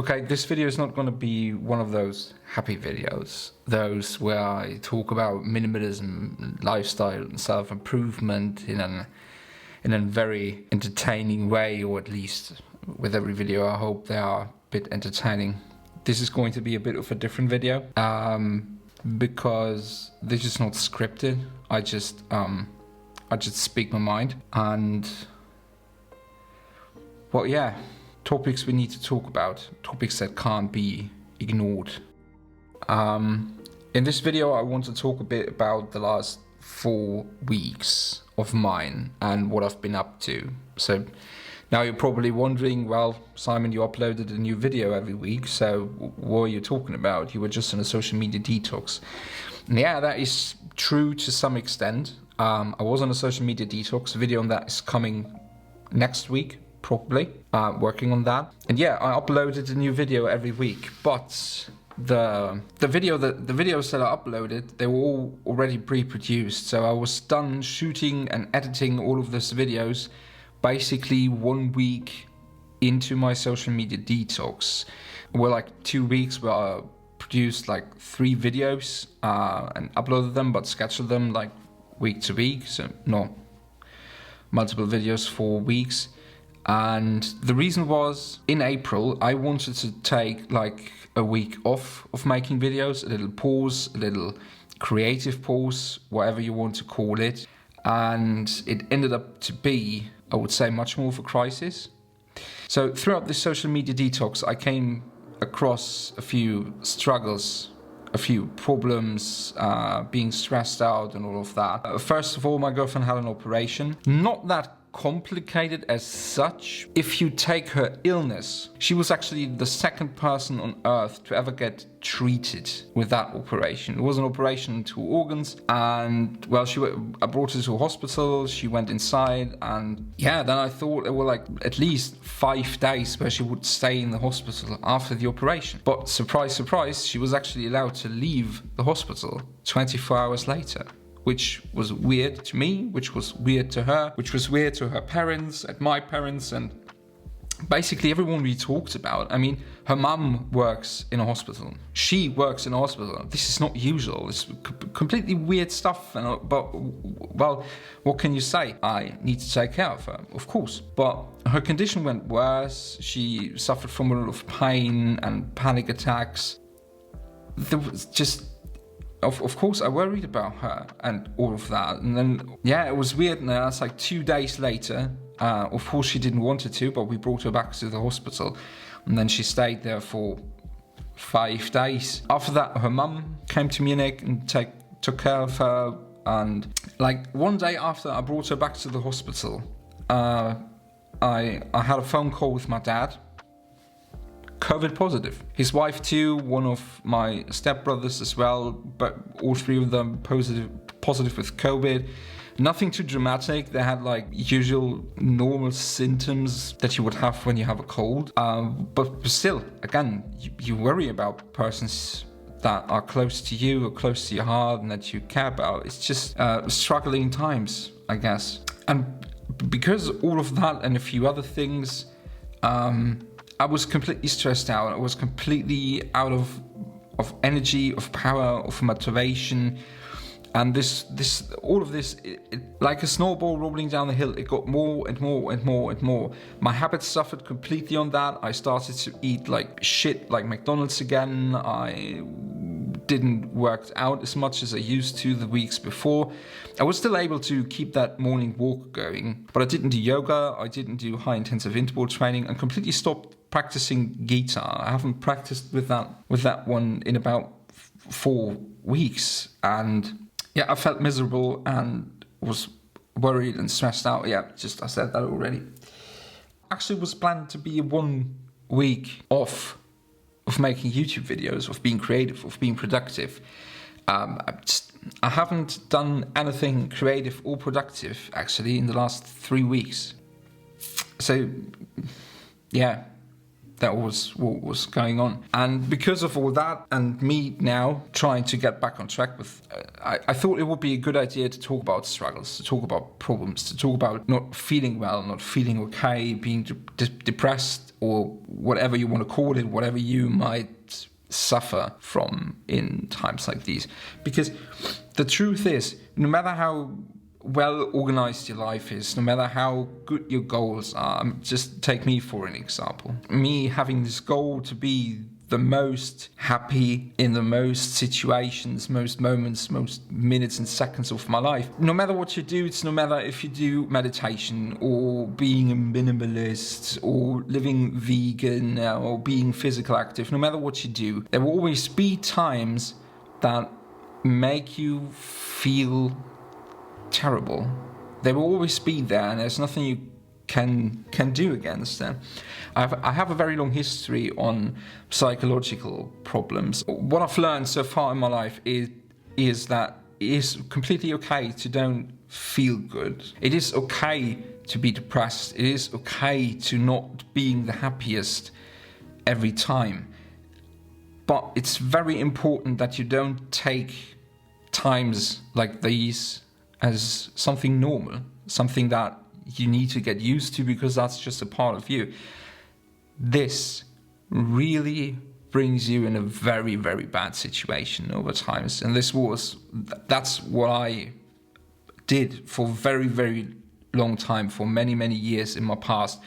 Okay, this video is not going to be one of those happy videos, those where I talk about minimalism, and lifestyle and self-improvement in a very entertaining way, or at least with every video I hope they are a bit entertaining. This is going to be a bit of a different video, because this is not scripted. I just speak my mind, and well, yeah. Topics we need to talk about, topics that can't be ignored. In this video I want to talk a bit about the last 4 weeks of mine and what I've been up to. So now you're probably wondering, well, Simon, you uploaded a new video every week, so what are you talking about? You were just on a social media detox. And yeah, that is true to some extent. I was on a social media detox. A video on that is coming next week. Probably working on that, and yeah, I uploaded a new video every week. But the videos that I uploaded, they were all already pre-produced, so I was done shooting and editing all of those videos basically 1 week into my social media detox. Well, like 2 weeks where I produced like 3 videos and uploaded them, but scheduled them like week to week, so not multiple videos for weeks. And the reason was, in April, I wanted to take like a week off of making videos, a little pause, a little creative pause, whatever you want to call it. And it ended up to be, I would say, much more of a crisis. So throughout this social media detox, I came across a few struggles, a few problems, being stressed out and all of that. First of all, my girlfriend had an operation. Not that complicated as such. If you take her illness, she was actually the second person on earth to ever get treated with that operation. It was an operation in 2 organs, and well, I brought her to a hospital. She went inside, and yeah, then I thought there were like at least 5 days where she would stay in the hospital after the operation. But surprise, surprise, she was actually allowed to leave the hospital 24 hours later. Which was weird to me, which was weird to her, which was weird to her parents and my parents and basically everyone we talked about. I mean, her mum works in a hospital. She works in a hospital. This is not usual. It's completely weird stuff. But, well, what can you say? I need to take care of her, of course. But her condition went worse. She suffered from a lot of pain and panic attacks. There was just... Of course, I worried about her and all of that. And then, yeah, it was weird. And that's like 2 days later. Of course, she didn't want it to, but we brought her back to the hospital. And then she stayed there for 5 days. After that, her mum came to Munich and took care of her. And like 1 day after I brought her back to the hospital, I had a phone call with my dad. COVID positive. His wife too, one of my stepbrothers as well, but all 3 of them positive with COVID. Nothing too dramatic. They had like usual normal symptoms that you would have when you have a cold. But still, again, you worry about persons that are close to you or close to your heart and that you care about. It's just struggling times, I guess. And because all of that and a few other things, I was completely stressed out. I was completely out of energy, of power, of motivation. And all of this, like a snowball rolling down the hill, it got more and more and more and more. My habits suffered completely on that. I started to eat like shit, like McDonald's again. I didn't work out as much as I used to the weeks before. I was still able to keep that morning walk going, but I didn't do yoga. I didn't do high intensive interval training, and completely stopped practicing guitar. I haven't practiced with that one in about 4 weeks, and yeah, I felt miserable and was worried and stressed out. Yeah, I said that already. Actually, it was planned to be 1 week off of making YouTube videos, of being creative, of being productive. I haven't done anything creative or productive actually in the last 3 weeks. So, yeah. that was what was going on. And because of all that, and me now trying to get back on track with, I thought it would be a good idea to talk about struggles, to talk about problems, to talk about not feeling well, not feeling okay, being depressed, or whatever you want to call it, whatever you might suffer from in times like these. Because the truth is, no matter how well organized your life is, no matter how good your goals are, just take me for an example. Me having this goal to be the most happy in the most situations, most moments, most minutes and seconds of my life. No matter what you do, it's no matter if you do meditation or being a minimalist or living vegan or being physical active, no matter what you do, there will always be times that make you feel terrible. They will always be there, and there's nothing you can do against them. I have a very long history on psychological problems. What I've learned so far in my life is that it is completely okay to don't feel good. It is okay to be depressed. It is okay to not being the happiest every time. But it's very important that you don't take times like these as something normal, something that you need to get used to because that's just a part of you. This really brings you in a very, very bad situation over times. And that's what I did for very, very long time, for many, many years in my past.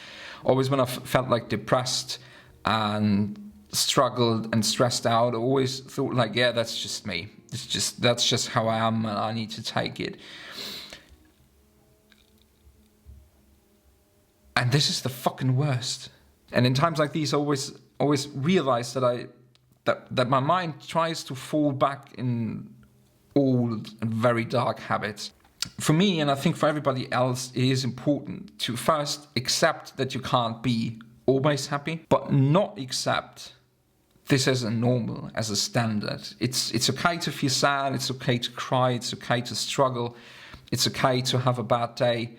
Always when I felt like depressed and struggled and stressed out, I always thought like, yeah, that's just me. That's just how I am, and I need to take it. And this is the fucking worst. And in times like these, I always realize that my mind tries to fall back in old and very dark habits. For me, and I think for everybody else, it is important to first accept that you can't be always happy, but not accept this as a normal, as a standard. It's okay to feel sad, it's okay to cry, it's okay to struggle, it's okay to have a bad day,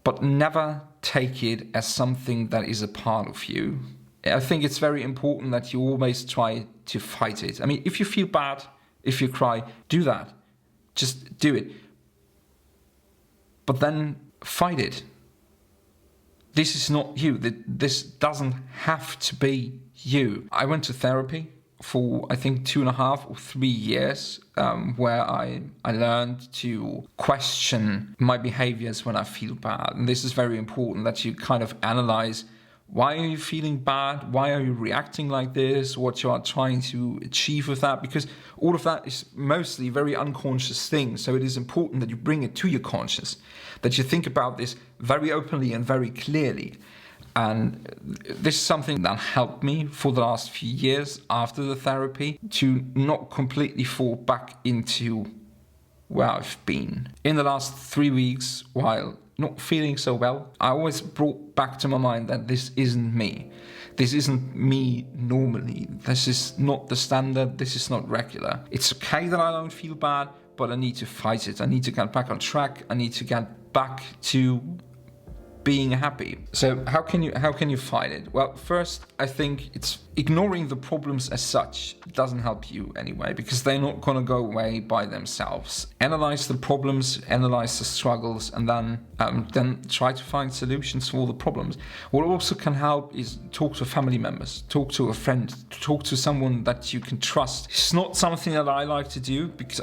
but never take it as something that is a part of you. I think it's very important that you always try to fight it. I mean, if you feel bad, if you cry, do that. Just do it. But then fight it. This is not you. This doesn't have to be you. I went to therapy for, I think, 2.5 or 3 years, where I learned to question my behaviors when I feel bad. And this is very important, that you kind of analyze, why are you feeling bad? Why are you reacting like this? What you are trying to achieve with that? Because all of that is mostly very unconscious things. So it is important that you bring it to your conscious, that you think about this very openly and very clearly. And this is something that helped me for the last few years after the therapy, to not completely fall back into where I've been. In the last 3 weeks, while not feeling so well, I always brought back to my mind that this isn't me. This isn't me normally. This is not the standard. This is not regular. It's okay that I don't feel bad, but I need to fight it. I need to get back on track. I need to get back to being happy. So how can you fight it? Well, first, I think it's ignoring the problems as such doesn't help you anyway, because they're not going to go away by themselves. Analyze the problems, analyze the struggles, and then try to find solutions for all the problems. What also can help is talk to family members, talk to a friend, talk to someone that you can trust. It's not something that I like to do, because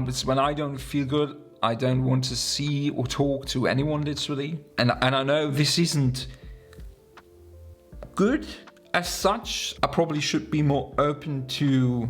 it's when I don't feel good, I don't want to see or talk to anyone, literally. And I know this isn't good as such. I probably should be more open to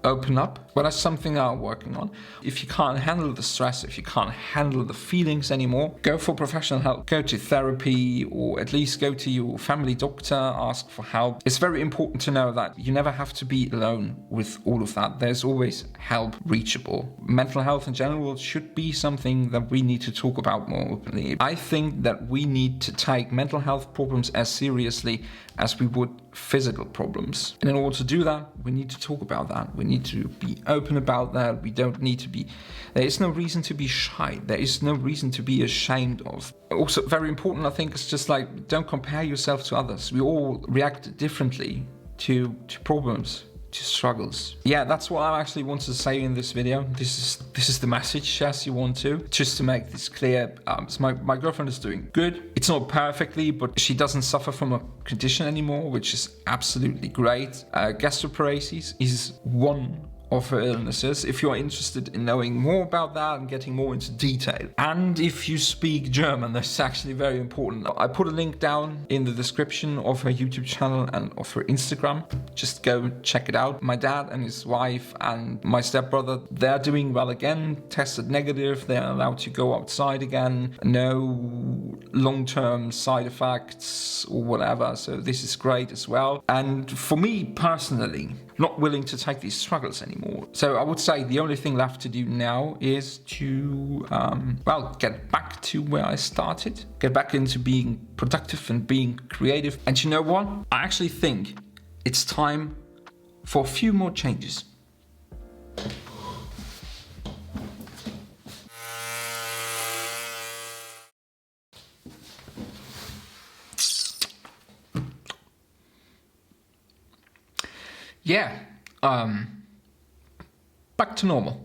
open up, but that's something I'm working on. If you can't handle the stress, if you can't handle the feelings anymore, go for professional help. Go to therapy, or at least go to your family doctor, ask for help. It's very important to know that you never have to be alone with all of that. There's always help reachable. Mental health in general should be something that we need to talk about more openly. I think that we need to take mental health problems as seriously as we would physical problems. And in order to do that, we need to talk about that. We need to be open about that. We don't need to be, there is no reason to be shy. There is no reason to be ashamed of. Also very important, I think, is just like, don't compare yourself to others. We all react differently to problems, to struggles. Yeah, that's what I actually wanted to say in this video. This is the message, as you want to. Just to make this clear, so my girlfriend is doing good. It's not perfectly, but she doesn't suffer from a condition anymore, which is absolutely great. Gastroparesis is one of her illnesses, if you're interested in knowing more about that and getting more into detail. And if you speak German, that's actually very important. I put a link down in the description of her YouTube channel and of her Instagram. Just go check it out. My dad and his wife and my stepbrother, they're doing well again, tested negative, they're allowed to go outside again, no long-term side effects or whatever, so this is great as well. And for me personally, not willing to take these struggles anymore. So I would say the only thing left to do now is to, get back to where I started, get back into being productive and being creative. And you know what? I actually think it's time for a few more changes. Yeah, back to normal.